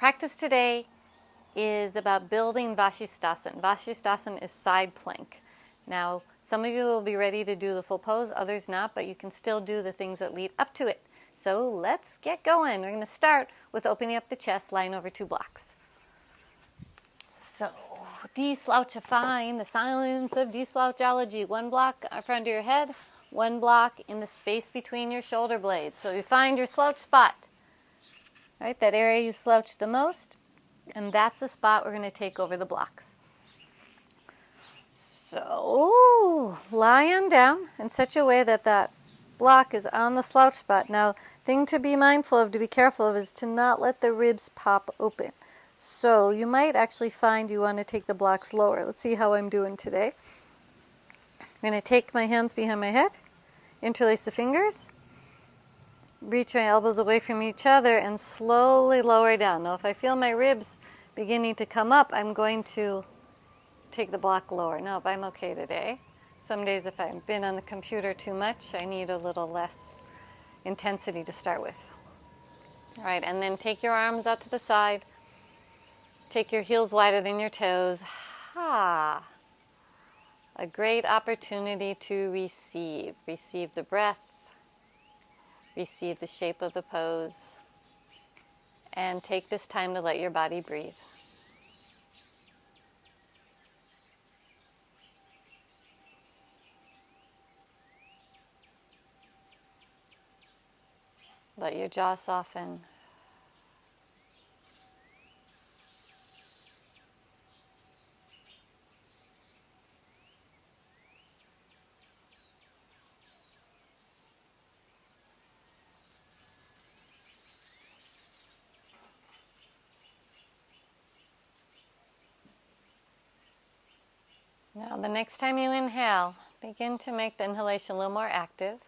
practice today is about building Vashistasana. Vashistasana is side plank. Now, some of you will be ready to do the full pose, others not, but you can still do the things that lead up to it. So let's get going. We're going to start with opening up the chest, lying over two blocks. So, de-slouchifying, the silence of de-slouchology. One block in front of your head, one block in the space between your shoulder blades. So you find your slouch spot, right? That area you slouch the most, and that's the spot we're going to take over the blocks. So, lie on down in such a way that that block is on the slouch spot. Now, thing to be mindful of, to be careful of, is to not let the ribs pop open. So, you might actually find you want to take the blocks lower. Let's see how I'm doing today. I'm going to take my hands behind my head, interlace the fingers, reach my elbows away from each other, and slowly lower down. Now, if I feel my ribs beginning to come up, I'm going to take the block lower. Nope, I'm okay today. Some days if I've been on the computer too much, I need a little less intensity to start with. All right, and then take your arms out to the side. Take your heels wider than your toes. A great opportunity to receive. Receive the breath. Receive the shape of the pose. And take this time to let your body breathe. Let your jaw soften. Now, the next time you inhale, begin to make the inhalation a little more active.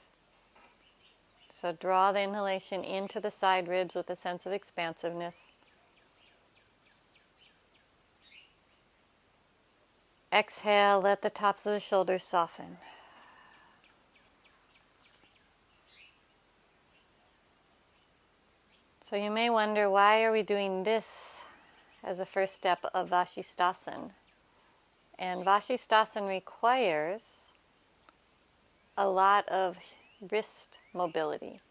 So draw the inhalation into the side ribs with a sense of expansiveness. Exhale, let the tops of the shoulders soften. So you may wonder, why are we doing this as a first step of Vashistasana? And Vashistasana requires a lot of wrist mobility.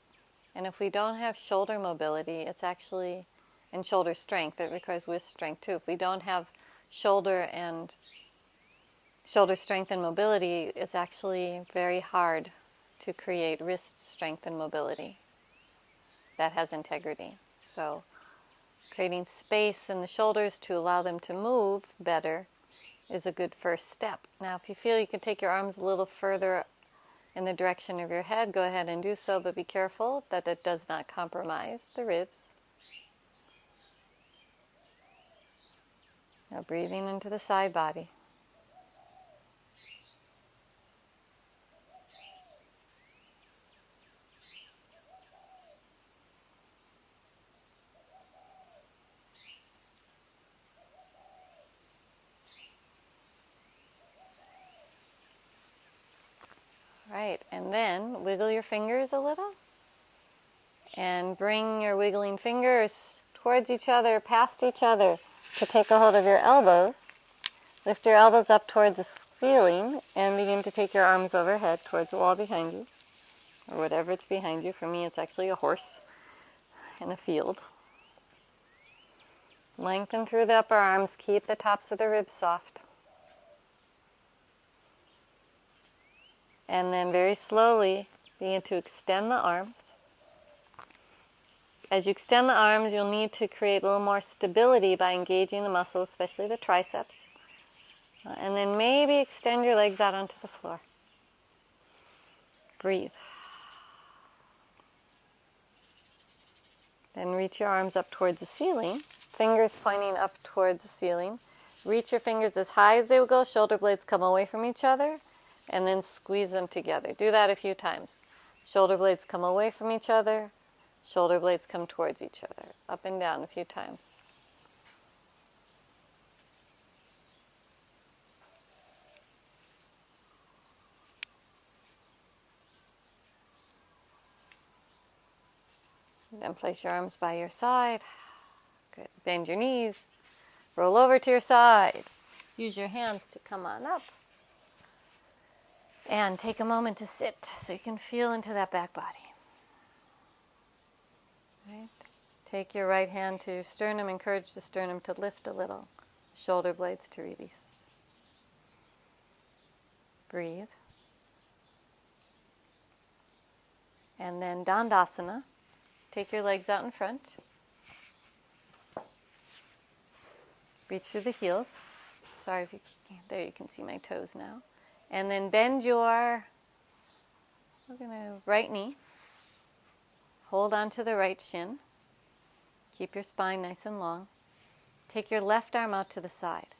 And if we don't have shoulder mobility, it's actually, and shoulder strength, it requires wrist strength too. If we don't have shoulder strength and mobility, it's actually very hard to create wrist strength and mobility that has integrity. So creating space in the shoulders to allow them to move better is a good first step. Now, if you feel you can take your arms a little further in the direction of your head, go ahead and do so, but be careful that it does not compromise the ribs. Now, breathing into the side body. Right, and then wiggle your fingers a little and bring your wiggling fingers towards each other, past each other, to take a hold of your elbows. Lift your elbows up towards the ceiling and begin to take your arms overhead towards the wall behind you, or whatever it's behind you. For me, it's actually a horse in a field. Lengthen through the upper arms, keep the tops of the ribs soft. And then very slowly begin to extend the arms. As you extend the arms, you'll need to create a little more stability by engaging the muscles, especially the triceps. And then maybe extend your legs out onto the floor. Breathe. Then reach your arms up towards the ceiling, fingers pointing up towards the ceiling. Reach your fingers as high as they will go, shoulder blades come away from each other, and then squeeze them together. Do that a few times. Shoulder blades come away from each other, shoulder blades come towards each other. Up and down a few times. Then place your arms by your side. Good. Bend your knees. Roll over to your side. Use your hands to come on up. And take a moment to sit so you can feel into that back body. Right. Take your right hand to your sternum. Encourage the sternum to lift a little. Shoulder blades to release. Breathe. And then Dandasana. Take your legs out in front. Reach through the heels. Sorry if you can't. There you can see my toes now. And then bend your right knee. Hold on to the right shin. Keep your spine nice and long. Take your left arm out to the side.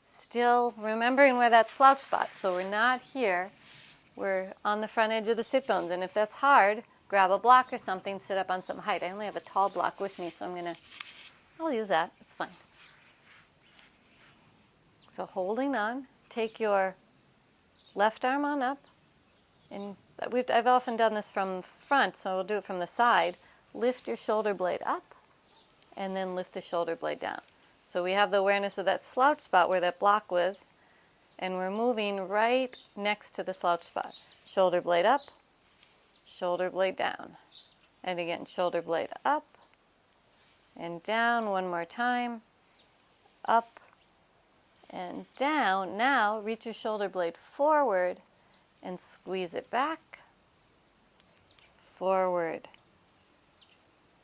Still remembering where that slouch spot. So we're not here. We're on the front edge of the sit bones. And if that's hard, grab a block or something, sit up on some height. I only have a tall block with me, so I'll use that. It's fine. So holding on, take your left arm on up, and I've often done this from front, so we'll do it from the side. Lift your shoulder blade up, and then lift the shoulder blade down. So we have the awareness of that slouch spot where that block was, and we're moving right next to the slouch spot. Shoulder blade up, shoulder blade down. And again, shoulder blade up and down one more time. Up and down. Now reach your shoulder blade forward and squeeze it back. Forward.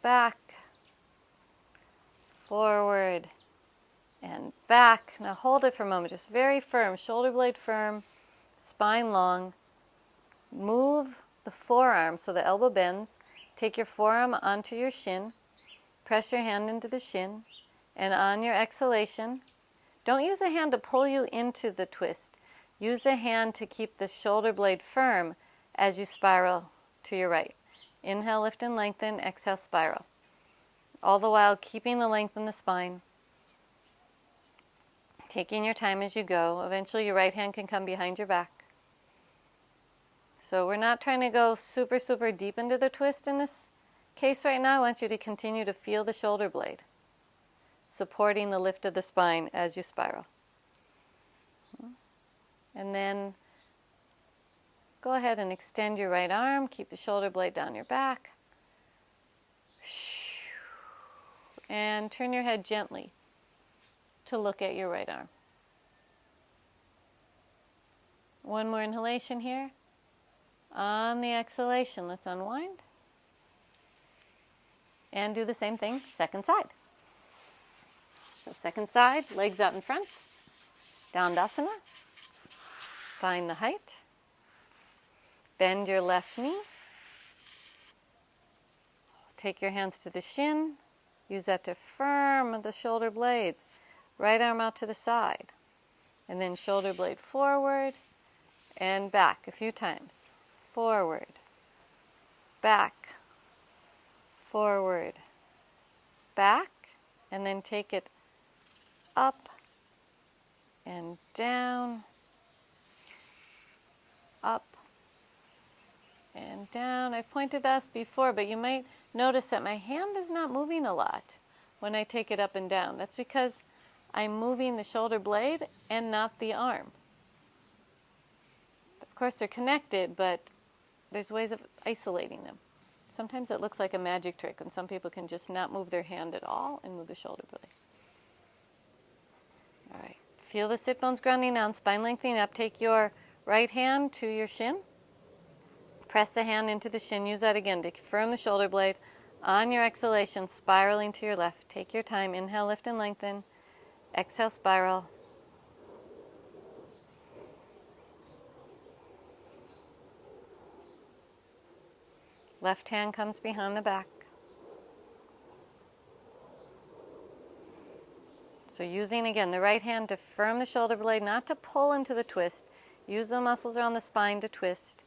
Back. Forward. And back. Now hold it for a moment. Just very firm. Shoulder blade firm. Spine long. Move the forearm so the elbow bends. Take your forearm onto your shin. Press your hand into the shin. And on your exhalation, don't use a hand to pull you into the twist. Use a hand to keep the shoulder blade firm as you spiral to your right. Inhale, lift and lengthen. Exhale, spiral. All the while keeping the length in the spine. Taking your time as you go. Eventually your right hand can come behind your back. So we're not trying to go super, super deep into the twist in this case right now. I want you to continue to feel the shoulder blade, supporting the lift of the spine as you spiral. And then go ahead and extend your right arm. Keep the shoulder blade down your back. And turn your head gently to look at your right arm. One more inhalation here. On the exhalation, let's unwind. And do the same thing, second side. So second side, legs out in front. Dandasana. Find the height. Bend your left knee. Take your hands to the shin. Use that to firm the shoulder blades. Right arm out to the side. And then shoulder blade forward and back a few times. Forward, back, forward, back, and then take it up and down, up and down. I've pointed this before, but you might notice that my hand is not moving a lot when I take it up and down. That's because I'm moving the shoulder blade and not the arm. Of course, they're connected, but there's ways of isolating them. Sometimes it looks like a magic trick, and some people can just not move their hand at all and move the shoulder blade. All right. Feel the sit bones grounding down, spine lengthening up. Take your right hand to your shin. Press the hand into the shin. Use that again to firm the shoulder blade. On your exhalation, spiraling to your left. Take your time. Inhale, lift and lengthen. Exhale, spiral. Left hand comes behind the back. So using, again, the right hand to firm the shoulder blade, not to pull into the twist. Use the muscles around the spine to twist.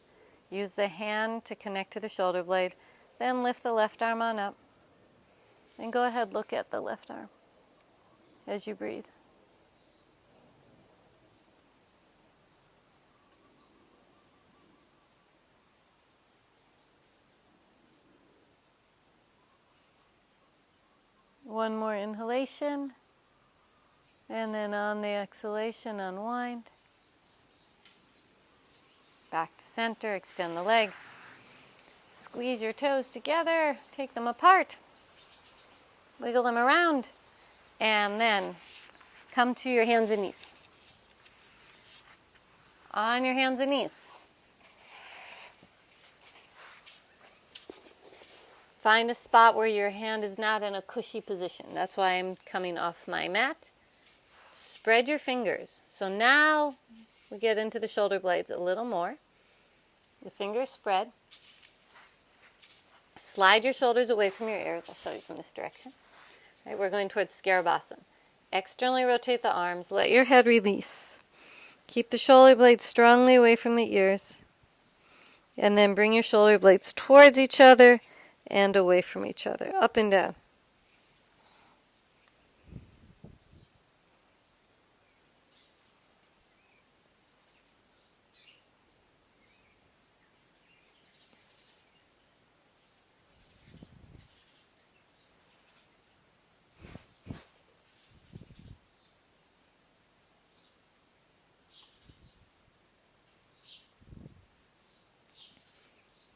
Use the hand to connect to the shoulder blade. Then lift the left arm on up. And go ahead, look at the left arm as you breathe. One more inhalation, and then on the exhalation, unwind. Back to center, extend the leg. Squeeze your toes together, take them apart, wiggle them around, and then come to your hands and knees. On your hands and knees. Find a spot where your hand is not in a cushy position. That's why I'm coming off my mat. Spread your fingers. So now we get into the shoulder blades a little more. The fingers spread. Slide your shoulders away from your ears. I'll show you from this direction. All right, we're going towards Scarabasana. Externally rotate the arms. Let your head release. Keep the shoulder blades strongly away from the ears. And then bring your shoulder blades towards each other and away from each other, up and down.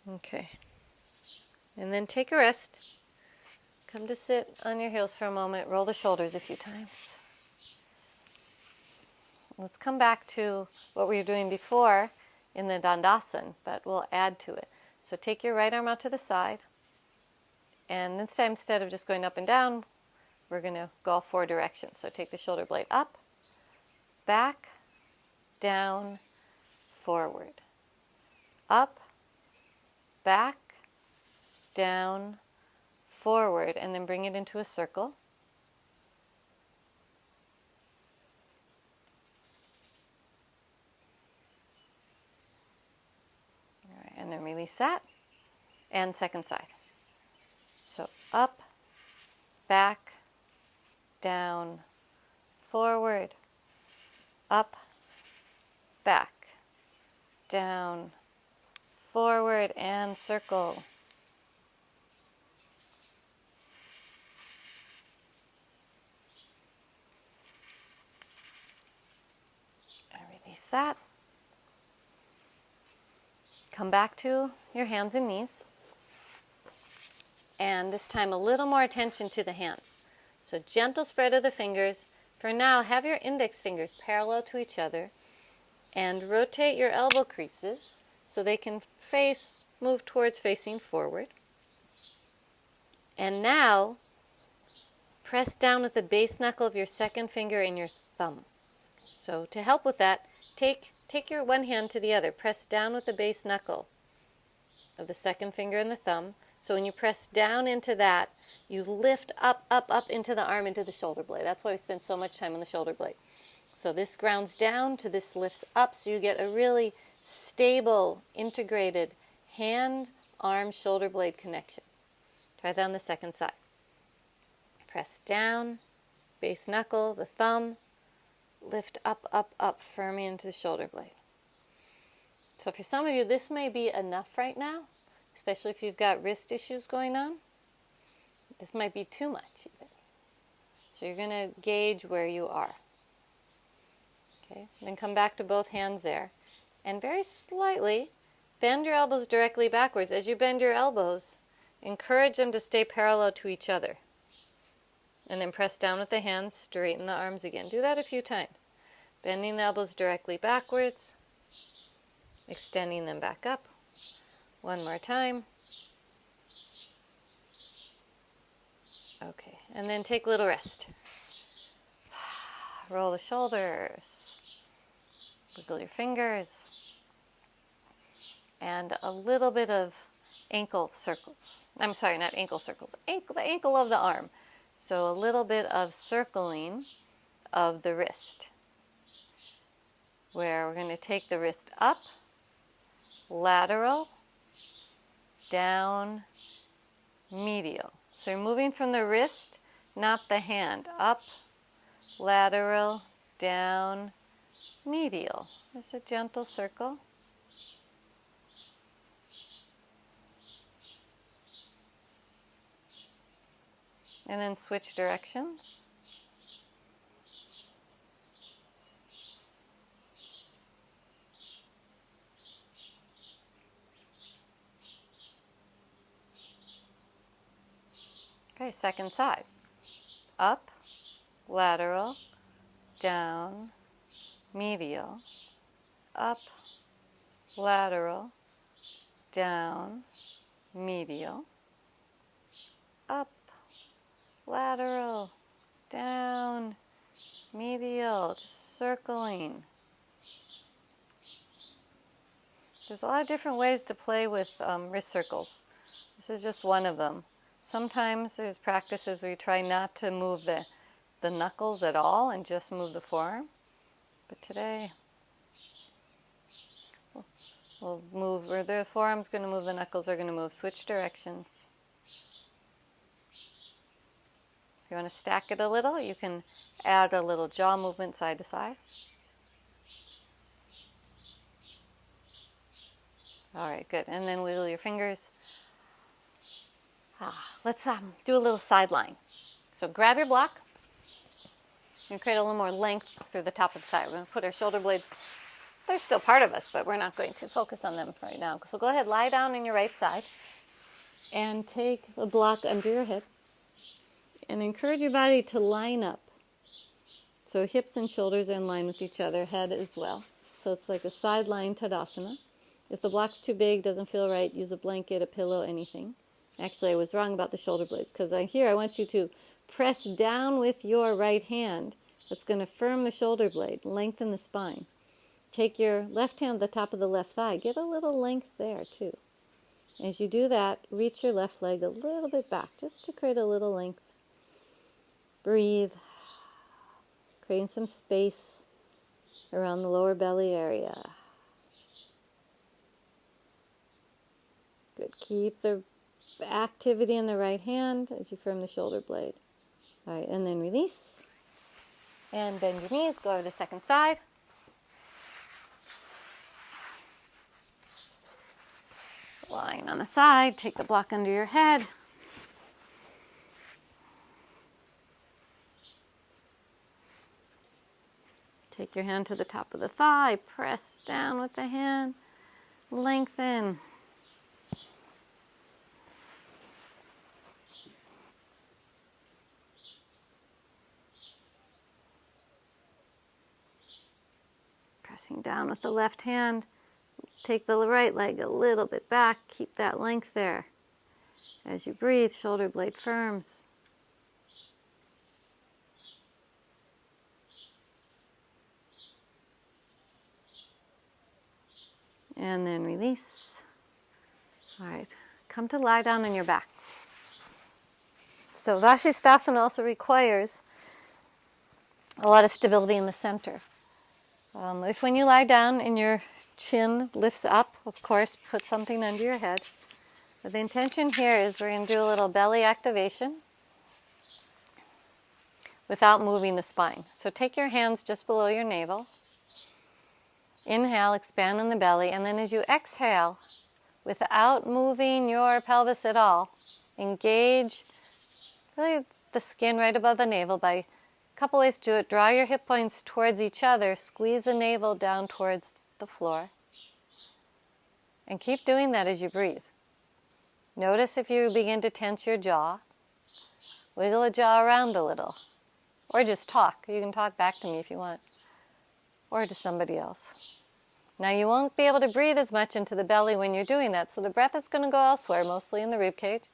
Okay. And then take a rest. Come to sit on your heels for a moment. Roll the shoulders a few times. Let's come back to what we were doing before in the Dandasana, but we'll add to it. So take your right arm out to the side. And this time, instead of just going up and down, we're going to go all four directions. So take the shoulder blade up, back, down, forward. Up, back, down, forward, and then bring it into a circle. All right, and then release that. And second side. So up, back, down, forward, up, back, down, forward, and circle. And release that. Come back to your hands and knees. And this time a little more attention to the hands. So gentle spread of the fingers. For now, have your index fingers parallel to each other and rotate your elbow creases so they can move towards facing forward. And now, press down with the base knuckle of your second finger and your thumb. So to help with that, take your one hand to the other. Press down with the base knuckle of the second finger and the thumb. So when you press down into that, you lift up, up, up into the arm, into the shoulder blade. That's why we spend so much time on the shoulder blade. So this grounds down to this lifts up, so you get a really stable, integrated hand, arm, shoulder blade connection. Try that on the second side. Press down, base knuckle, the thumb, lift up, up, up, firmly into the shoulder blade. So for some of you, this may be enough right now, especially if you've got wrist issues going on. This might be too much even. So you're going to gauge where you are. Okay, then come back to both hands there. And very slightly, bend your elbows directly backwards. As you bend your elbows, encourage them to stay parallel to each other. And then press down with the hands, straighten the arms again. Do that a few times. Bending the elbows directly backwards, extending them back up. One more time. Okay, and then take a little rest. Roll the shoulders. Wiggle your fingers. And a little bit of ankle circles. I'm sorry, not ankle circles. The ankle of the arm. So a little bit of circling of the wrist, where we're going to take the wrist up, lateral, down, medial. So you're moving from the wrist, not the hand. Up, lateral, down, medial. Just a gentle circle. And then switch directions. Okay, second side. Up, lateral, down, medial, up, lateral, down, medial, up, lateral, down, medial, just circling. There's a lot of different ways to play with wrist circles. This is just one of them. Sometimes there's practices where you try not to move the knuckles at all and just move the forearm. But today, we'll move, where the forearm's going to move, the knuckles are going to move. Switch directions. If you want to stack it a little, you can add a little jaw movement side to side. All right, good. And then wiggle your fingers. Let's do a little side line. So grab your block and create a little more length through the top of the thigh. We're going to put our shoulder blades, they're still part of us, but we're not going to focus on them right now. So go ahead, lie down on your right side and take the block under your hip and encourage your body to line up. So hips and shoulders are in line with each other, head as well. So it's like a sideline Tadasana. If the block's too big, doesn't feel right, use a blanket, a pillow, anything. Actually, I was wrong about the shoulder blades, because here I want you to press down with your right hand. That's going to firm the shoulder blade, lengthen the spine. Take your left hand at the top of the left thigh. Get a little length there, too. As you do that, reach your left leg a little bit back, just to create a little length. Breathe, creating some space around the lower belly area. Good. Keep the activity in the right hand as you firm the shoulder blade. All right, and then release. And bend your knees, go to the second side. Lying on the side, take the block under your head. Take your hand to the top of the thigh, press down with the hand, lengthen. Pressing down with the left hand, take the right leg a little bit back, keep that length there. As you breathe, shoulder blade firms. And then release. All right, come to lie down on your back. So Vashistasana also requires a lot of stability in the center. If when you lie down and your chin lifts up, of course, put something under your head. But the intention here is we're going to do a little belly activation without moving the spine. So take your hands just below your navel. Inhale, expand in the belly, and then as you exhale, without moving your pelvis at all, engage really the skin right above the navel by a couple ways to do it. Draw your hip points towards each other, squeeze the navel down towards the floor, and keep doing that as you breathe. Notice if you begin to tense your jaw, wiggle the jaw around a little, or just talk. You can talk back to me if you want, or to somebody else. Now you won't be able to breathe as much into the belly when you're doing that, so the breath is going to go elsewhere, mostly in the rib cage.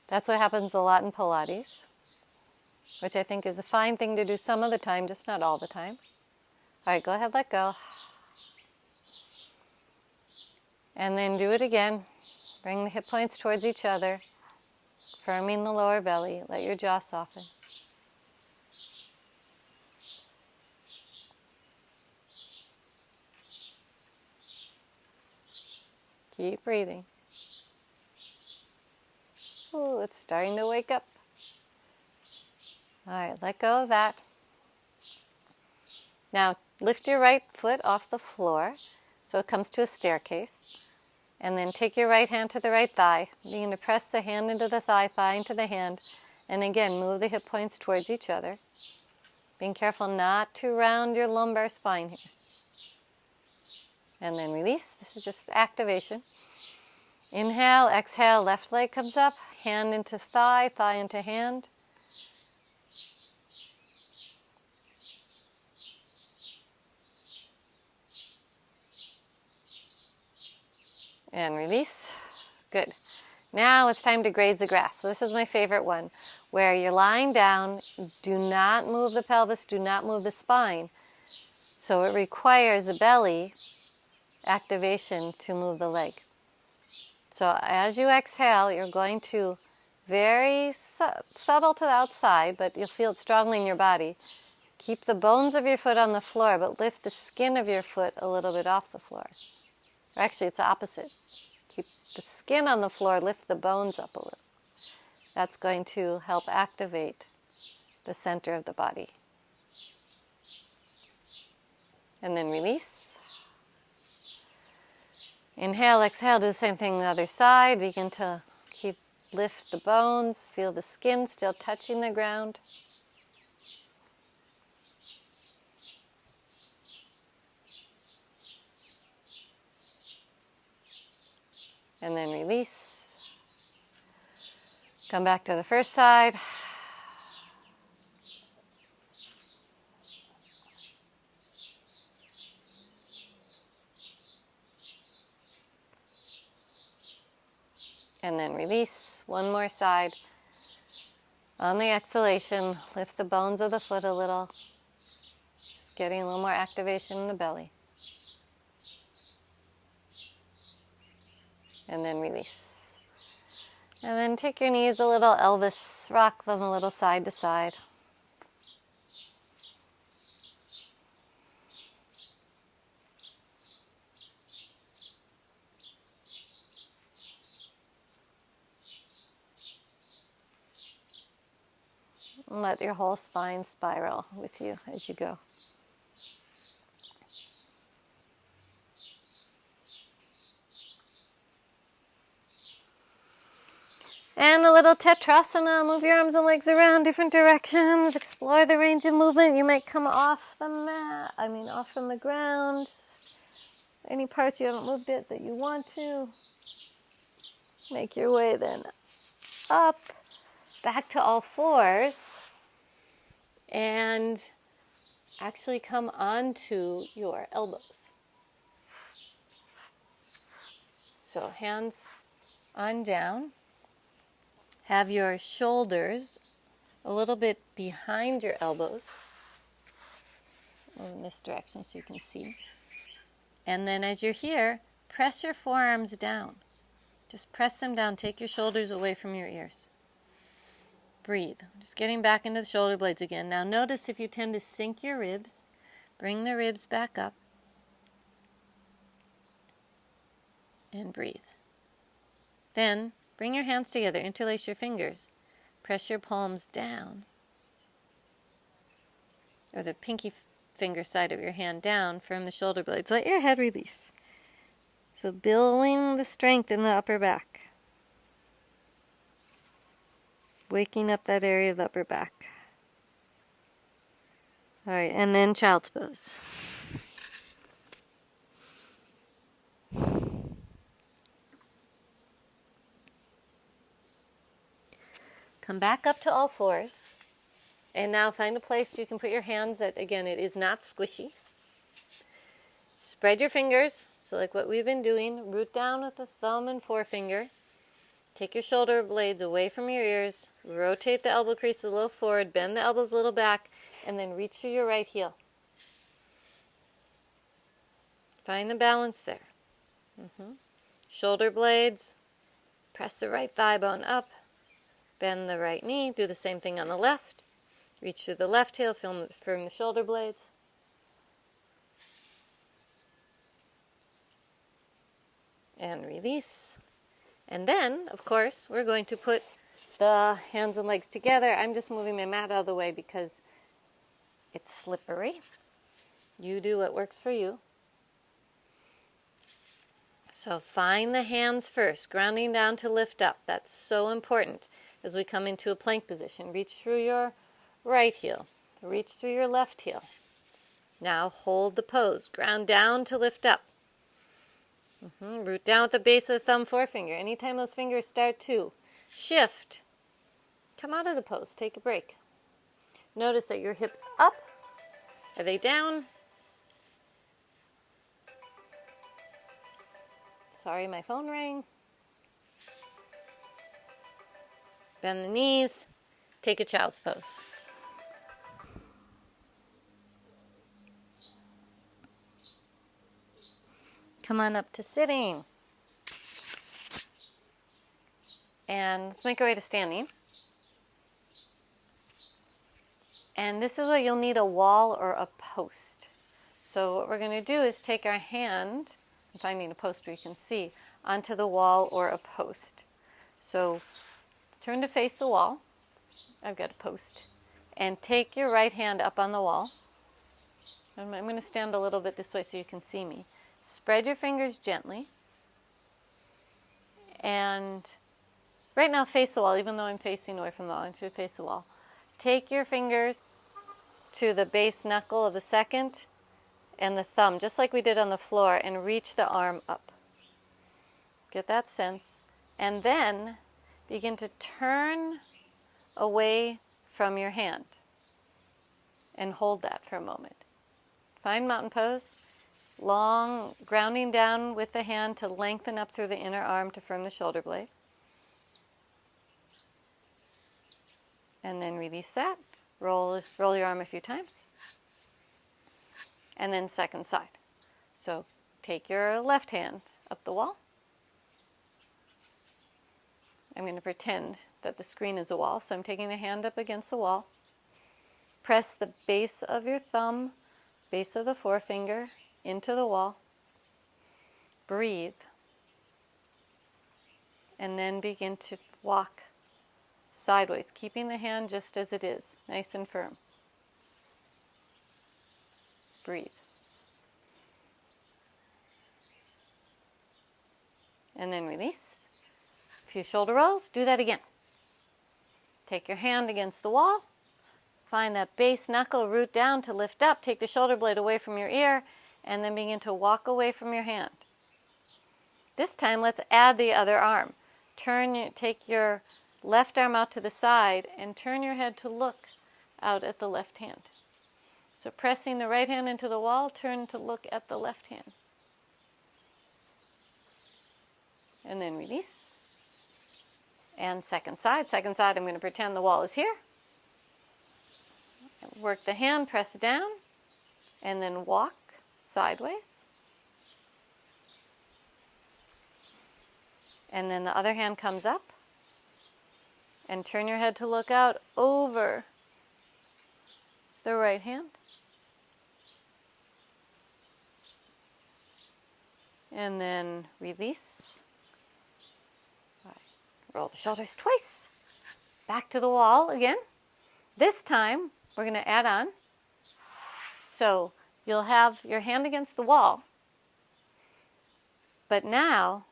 That's what happens a lot in Pilates, which I think is a fine thing to do some of the time, just not all the time. All right, go ahead, let go. And then do it again. Bring the hip points towards each other, firming the lower belly. Let your jaw soften. Keep breathing. Ooh, it's starting to wake up. All right, let go of that. Now, lift your right foot off the floor so it comes to a staircase. And then take your right hand to the right thigh. Begin to press the hand into the thigh into the hand. And again, move the hip points towards each other. Being careful not to round your lumbar spine here. And then release. This is just activation. Inhale, exhale, left leg comes up, hand into thigh, thigh into hand. And release. Good. Now it's time to graze the grass. So this is my favorite one, where you're lying down, do not move the pelvis, do not move the spine. So it requires the belly activation to move the leg. So as you exhale, you're going to very subtle to the outside, but you'll feel it strongly in your body. Keep the bones of your foot on the floor, but lift the skin of your foot a little bit off the floor. Or actually, it's the opposite. Keep the skin on the floor, lift the bones up a little. That's going to help activate the center of the body. And then release. Inhale, exhale, do the same thing on the other side. Begin to lift the bones, feel the skin still touching the ground. And then release. Come back to the first side. And then release. One more side. On the exhalation, lift the bones of the foot a little. Just getting a little more activation in the belly. And then release. And then take your knees a little Elvis, rock them a little side to side. And let your whole spine spiral with you as you go. And a little Tetrasana. Move your arms and legs around different directions. Explore the range of movement. You might come off the mat, off from the ground. Any parts you haven't moved it that you want to. Make your way then up, back to all fours, and actually come onto your elbows. So hands on down. Have your shoulders a little bit behind your elbows, in this direction so you can see. And then as you're here, press your forearms down. Just press them down. Take your shoulders away from your ears. Breathe. Just getting back into the shoulder blades again. Now notice if you tend to sink your ribs, bring the ribs back up. And breathe. Then bring your hands together, interlace your fingers. Press your palms down, or the pinky finger side of your hand down from the shoulder blades. Let your head release. So building the strength in the upper back. Waking up that area of the upper back. All right, and then child's pose. Come back up to all fours. And now find a place you can put your hands that, again, it is not squishy. Spread your fingers, so like what we've been doing. Root down with the thumb and forefinger. Take your shoulder blades away from your ears. Rotate the elbow crease a little forward. Bend the elbows a little back. And then reach through your right heel. Find the balance there. Shoulder blades. Press the right thigh bone up. Bend the right knee. Do the same thing on the left. Reach through the left heel. Firm the shoulder blades. And release. And then, of course, we're going to put the hands and legs together. I'm just moving my mat out of the way because it's slippery. You do what works for you. So find the hands first, grounding down to lift up. That's so important. as we come into a plank position. Reach through your right heel. Reach through your left heel. Now hold the pose. Ground down to lift up. Root down at the base of the thumb forefinger. Anytime those fingers start to shift, come out of the pose. Take a break. Notice that your hips up. Are they down? Sorry, my phone rang. Bend the knees. Take a child's pose. Come on up to sitting. And let's make our way to standing. And this is where you'll need a wall or a post. So what we're going to do is take our hand, I'm finding a post where you can see, onto the wall or a post. So turn to face the wall. I've got a post. And take your right hand up on the wall. I'm going to stand a little bit this way so you can see me. Spread your fingers gently. And right now face the wall, even though I'm facing away from the wall, I should face the wall. Take your fingers to the base knuckle of the second and the thumb, just like we did on the floor, and reach the arm up. Get that sense. And then begin to turn away from your hand and hold that for a moment. Find mountain pose. Long, grounding down with the hand to lengthen up through the inner arm to firm the shoulder blade. And then release that. Roll your arm a few times. And then second side. So take your left hand up the wall. I'm going to pretend that the screen is a wall. So I'm taking the hand up against the wall. Press the base of your thumb, base of the forefinger, into the wall. Breathe. And then begin to walk sideways, keeping the hand just as it is, nice and firm. Breathe. And then release. A few shoulder rolls. Do that again. Take your hand against the wall. Find that base knuckle, root down to lift up. Take the shoulder blade away from your ear, and then begin to walk away from your hand. This time, let's add the other arm. Take your left arm out to the side and turn your head to look out at the left hand. So pressing the right hand into the wall, turn to look at the left hand. And then release. And second side. Second side, I'm going to pretend the wall is here. Work the hand, press down, and then walk sideways. And then the other hand comes up. And turn your head to look out over the right hand. And then release. Right. Roll the shoulders twice. Back to the wall again. This time, we're going to add on. So you'll have your hand against the wall. But now,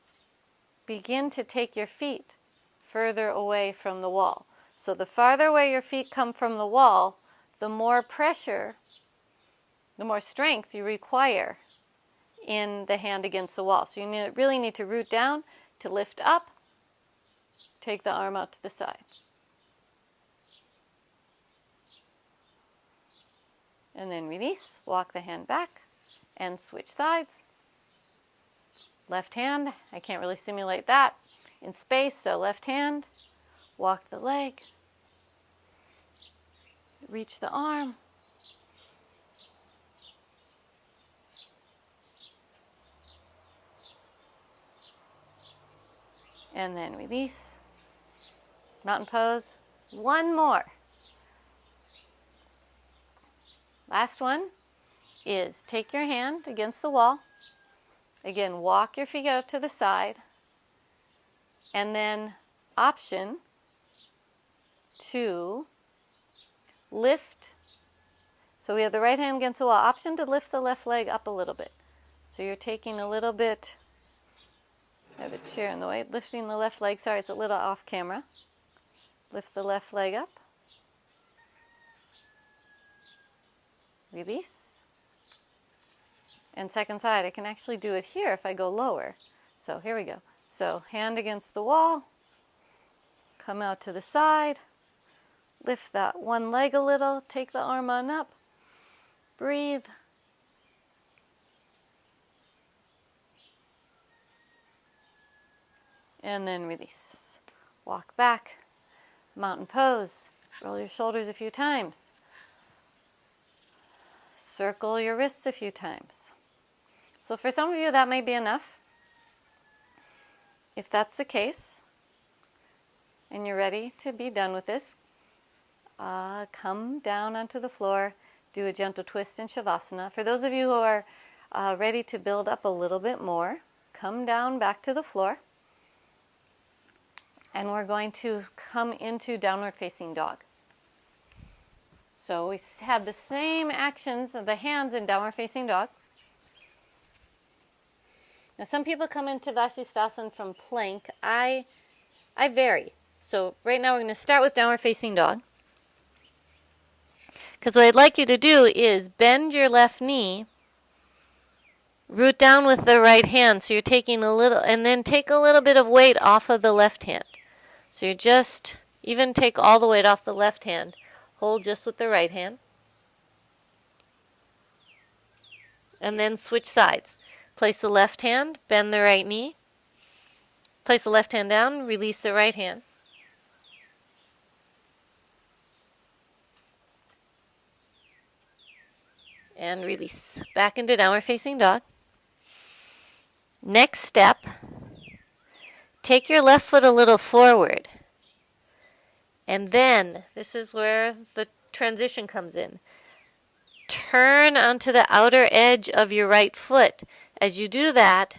begin to take your feet further away from the wall. So the farther away your feet come from the wall, the more pressure, the more strength you require in the hand against the wall. So you really need to root down to lift up, take the arm out to the side. And then release, walk the hand back, and switch sides. Left hand, I can't really simulate that in space, so left hand, walk the leg, reach the arm, and then release. Mountain pose. One more. Last one is take your hand against the wall. Again, walk your feet out to the side. And then option to lift. So we have the right hand against the wall. Option to lift the left leg up a little bit. So you're taking a little bit, I have a chair in the way, lifting the left leg. Sorry, it's a little off camera. Lift the left leg up. Release. And second side, I can actually do it here if I go lower. So here we go. So hand against the wall, come out to the side, lift that one leg a little, take the arm on up, breathe. And then release. Walk back, mountain pose, roll your shoulders a few times. Circle your wrists a few times. So for some of you that may be enough. If that's the case, and you're ready to be done with this, come down onto the floor, do a gentle twist in Shavasana. For those of you who are ready to build up a little bit more, come down back to the floor. And we're going to come into downward facing dog. So we had the same actions of the hands in downward facing dog. Now some people come into Vashistasana from plank. I vary. So right now we're going to start with downward facing dog. Because what I'd like you to do is bend your left knee, root down with the right hand. So you're taking a little, and then take a little bit of weight off of the left hand. So you just, even take all the weight off the left hand. Hold just with the right hand. And then switch sides. Place the left hand, bend the right knee. Place the left hand down, release the right hand. And release. Back into downward facing dog. Next step, take your left foot a little forward. And then, this is where the transition comes in. Turn onto the outer edge of your right foot. As you do that,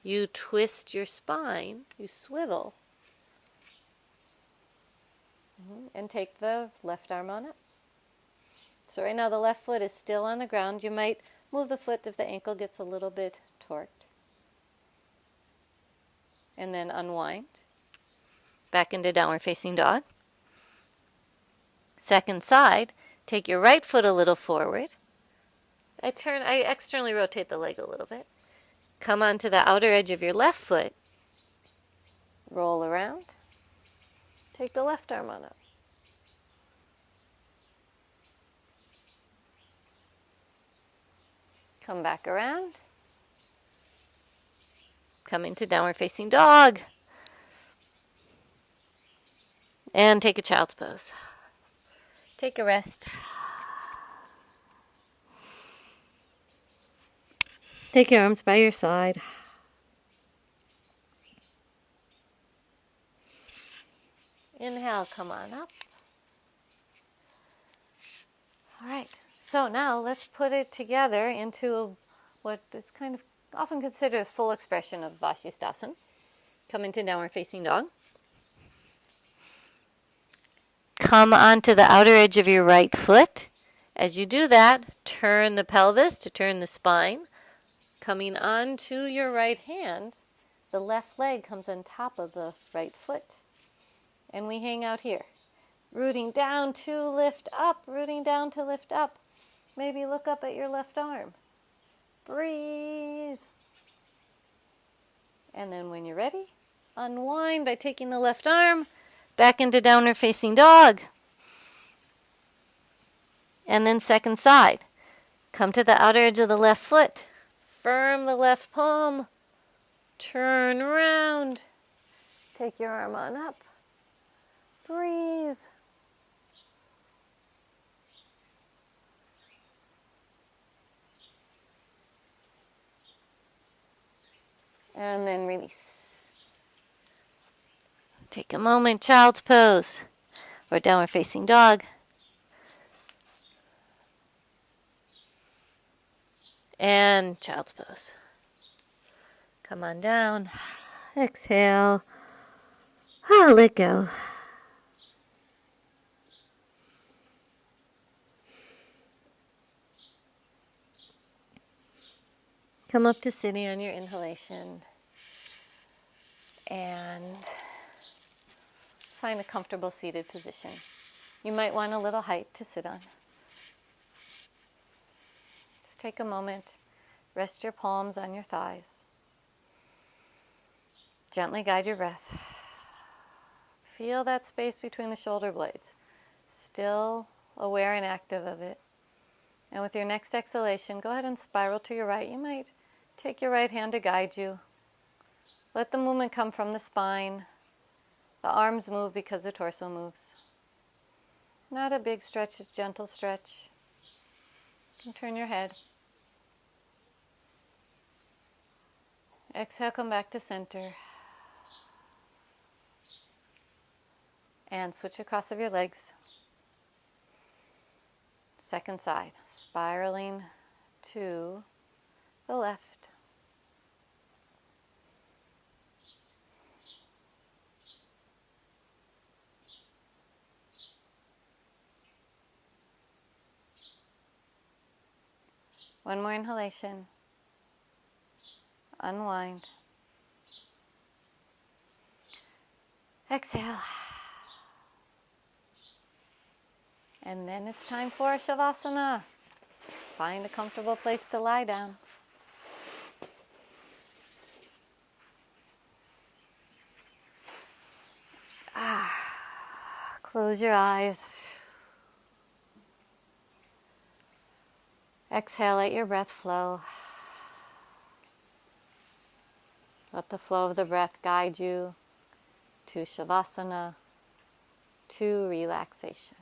you twist your spine, you swivel. And take the left arm on it. So right now the left foot is still on the ground. You might move the foot if the ankle gets a little bit torqued. And then unwind. Back into downward facing dog. Second side, take your right foot a little forward. I externally rotate the leg a little bit. Come onto the outer edge of your left foot. Roll around. Take the left arm on up. Come back around. Come into downward facing dog. And take a child's pose. Take a rest. Take your arms by your side. Inhale, come on up. All right, so now let's put it together into what is kind of often considered a full expression of Vashistasana. Come into downward facing dog. Come onto the outer edge of your right foot. As you do that, turn the pelvis to turn the spine. Coming onto your right hand, the left leg comes on top of the right foot. And we hang out here. Rooting down to lift up, rooting down to lift up. Maybe look up at your left arm. Breathe. And then when you're ready, unwind by taking the left arm back into downward facing dog. And then second side. Come to the outer edge of the left foot. Firm the left palm. Turn around. Take your arm on up. Breathe. And then release. Take a moment, child's pose, or downward facing dog. And child's pose. Come on down. Exhale. Let go. Come up to sitting on your inhalation. And find a comfortable seated position. You might want a little height to sit on. Just take a moment, rest your palms on your thighs. Gently guide your breath. Feel that space between the shoulder blades. Still aware and active of it. And with your next exhalation, go ahead and spiral to your right. You might take your right hand to guide you. Let the movement come from the spine. The arms move because the torso moves. Not a big stretch, it's a gentle stretch. You can turn your head. Exhale, come back to center. And switch across of your legs. Second side, spiraling to the left. One more inhalation. Unwind. Exhale. And then it's time for Shavasana. Find a comfortable place to lie down. Close your eyes. Exhale, let your breath flow. Let the flow of the breath guide you to Shavasana, to relaxation.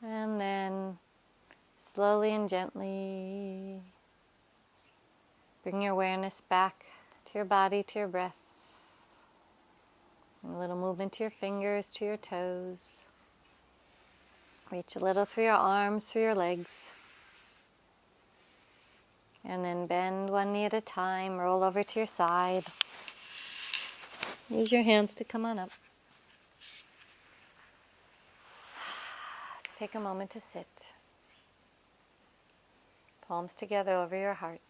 And then slowly and gently bring your awareness back to your body, to your breath. A little movement to your fingers, to your toes. Reach a little through your arms, through your legs. And then bend one knee at a time, roll over to your side. Use your hands to come on up. Let's take a moment to sit. Palms together over your heart.